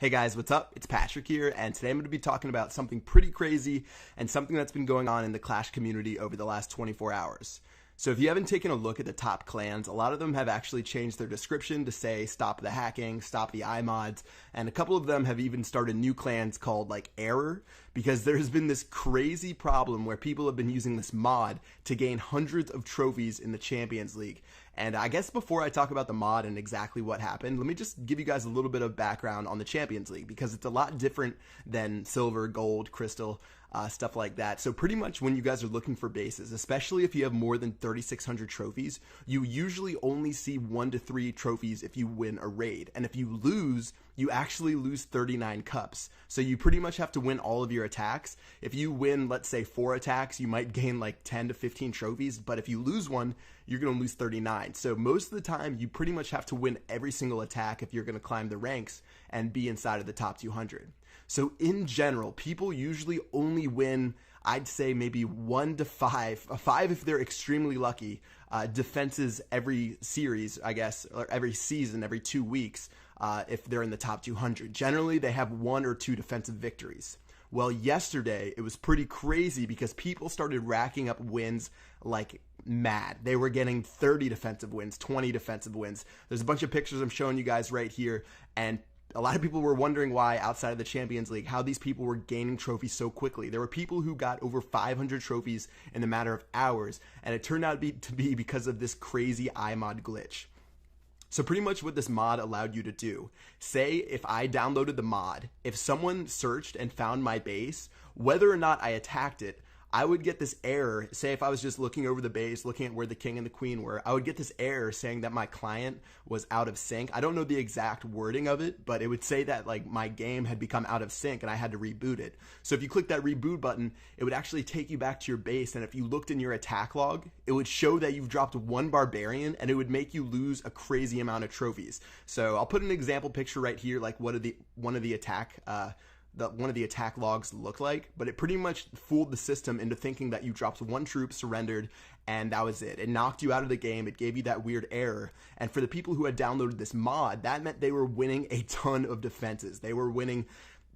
Hey guys, what's up? It's Patrick here, and today I'm going to be talking about something pretty crazy and something that's been going on in the Clash community over the last 24 hours. So if you haven't taken a look at the top clans, a lot of them have actually changed their description to say stop the hacking, stop the iMods, and a couple of them have even started new clans called like Error, because there's been this crazy problem where people have been using this mod to gain hundreds of trophies in the Champions League. And I guess before I talk about the mod and exactly what happened, let me just give you guys a little bit of background on the Champions League, because it's a lot different than silver, gold, crystal, stuff like that. So pretty much when you guys are looking for bases, especially if you have more than 3,600 trophies, you usually only see 1 to 3 trophies if you win a raid. And if you lose, you actually lose 39 cups. So you pretty much have to win all of your attacks. If you win, let's say 4 attacks, you might gain like 10 to 15 trophies. But if you lose one, you're going to lose 39. So most of the time, you pretty much have to win every single attack if you're going to climb the ranks and be inside of the top 200. So in general, people usually only win, I'd say maybe 1 to 5, 5 if they're extremely lucky, defenses every series, I guess, or every season, every 2 weeks, if they're in the top 200. Generally, they have 1 or 2 defensive victories. Well, yesterday, it was pretty crazy because people started racking up wins like mad. They were getting 30 defensive wins, 20 defensive wins. There's a bunch of pictures I'm showing you guys right here, and a lot of people were wondering why, outside of the Champions League, how these people were gaining trophies so quickly. There were people who got over 500 trophies in a matter of hours, and it turned out to be because of this crazy iMod glitch. So pretty much what this mod allowed you to do, say if I downloaded the mod, if someone searched and found my base, whether or not I attacked it, I would get this error. Say if I was just looking over the base, looking at where the king and the queen were, I would get this error saying that my client was out of sync. I don't know the exact wording of it, but it would say that like my game had become out of sync and I had to reboot it. So if you click that reboot button, it would actually take you back to your base, and if you looked in your attack log, it would show that you've dropped 1 barbarian, and it would make you lose a crazy amount of trophies. So I'll put an example picture right here, like one of the attack logs look like, but it pretty much fooled the system into thinking that you dropped 1 troop, surrendered, and that was it. It knocked you out of the game. It gave you that weird error. And for the people who had downloaded this mod, that meant they were winning a ton of defenses. They were winning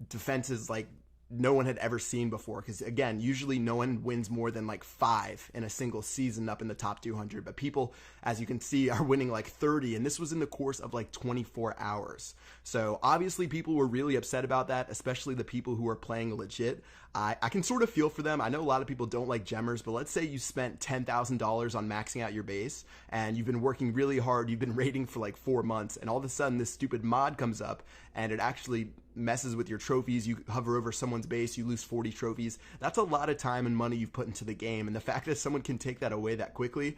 defenses like no one had ever seen before, because again, usually no one wins more than like 5 in a single season up in the top 200, but people, as you can see, are winning like 30, and this was in the course of like 24 hours. So obviously people were really upset about that, especially the people who are playing legit. I can sort of feel for them. I know a lot of people don't like gemmers, but let's say you spent $10,000 on maxing out your base, and you've been working really hard, you've been raiding for like 4 months, and all of a sudden this stupid mod comes up, and it actually messes with your trophies. You hover over someone's base, you lose 40 trophies. That's a lot of time and money you've put into the game, and the fact that someone can take that away that quickly,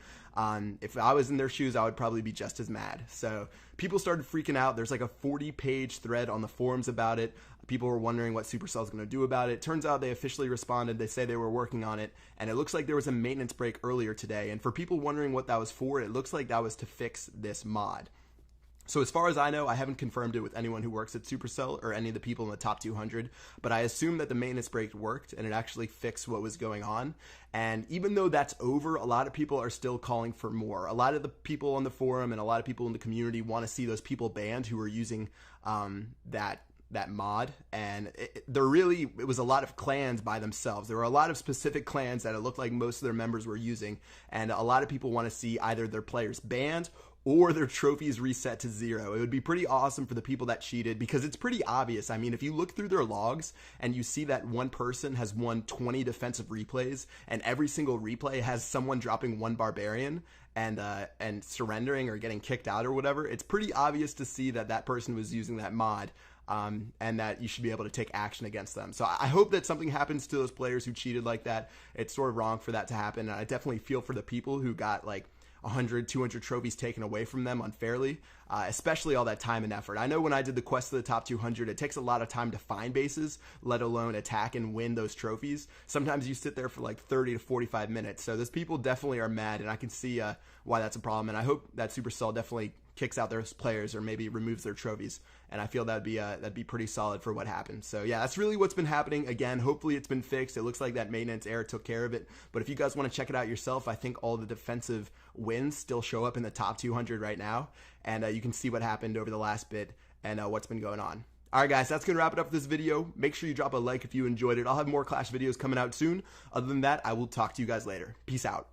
if I was in their shoes, I would probably be just as mad. So people started freaking out. There's like a 40-page thread on the forums about it. People were wondering what Supercell is going to do about it. Turns out they officially responded. They say they were working on it, and it looks like there was a maintenance break earlier today. And for people wondering what that was for, it looks like that was to fix this mod. So as far as I know, I haven't confirmed it with anyone who works at Supercell or any of the people in the top 200, but I assume that the maintenance break worked and it actually fixed what was going on. And even though that's over, a lot of people are still calling for more. A lot of the people on the forum and a lot of people in the community want to see those people banned who are using that mod, and it was a lot of clans by themselves. There were a lot of specific clans that it looked like most of their members were using, and a lot of people want to see either their players banned or their trophies reset to 0. It would be pretty awesome for the people that cheated, because it's pretty obvious. I mean, if you look through their logs and you see that one person has won 20 defensive replays, and every single replay has someone dropping 1 barbarian and surrendering or getting kicked out or whatever, it's pretty obvious to see that that person was using that mod. And that you should be able to take action against them. So I hope that something happens to those players who cheated like that. It's sort of wrong for that to happen, and I definitely feel for the people who got like 100, 200 trophies taken away from them unfairly, especially all that time and effort. I know when I did the quest to the top 200, it takes a lot of time to find bases, let alone attack and win those trophies. Sometimes you sit there for like 30 to 45 minutes. So those people definitely are mad, and I can see why that's a problem. And I hope that Supercell definitely kicks out those players or maybe removes their trophies, and I feel that'd be pretty solid for what happened. So yeah, that's really what's been happening. Again, hopefully it's been fixed. It looks like that maintenance error took care of it, but if you guys want to check it out yourself, I think all the defensive wins still show up in the top 200 right now, and you can see what happened over the last bit and what's been going on. All right, guys, that's going to wrap it up for this video. Make sure you drop a like if you enjoyed it. I'll have more Clash videos coming out soon. Other than that, I will talk to you guys later. Peace out.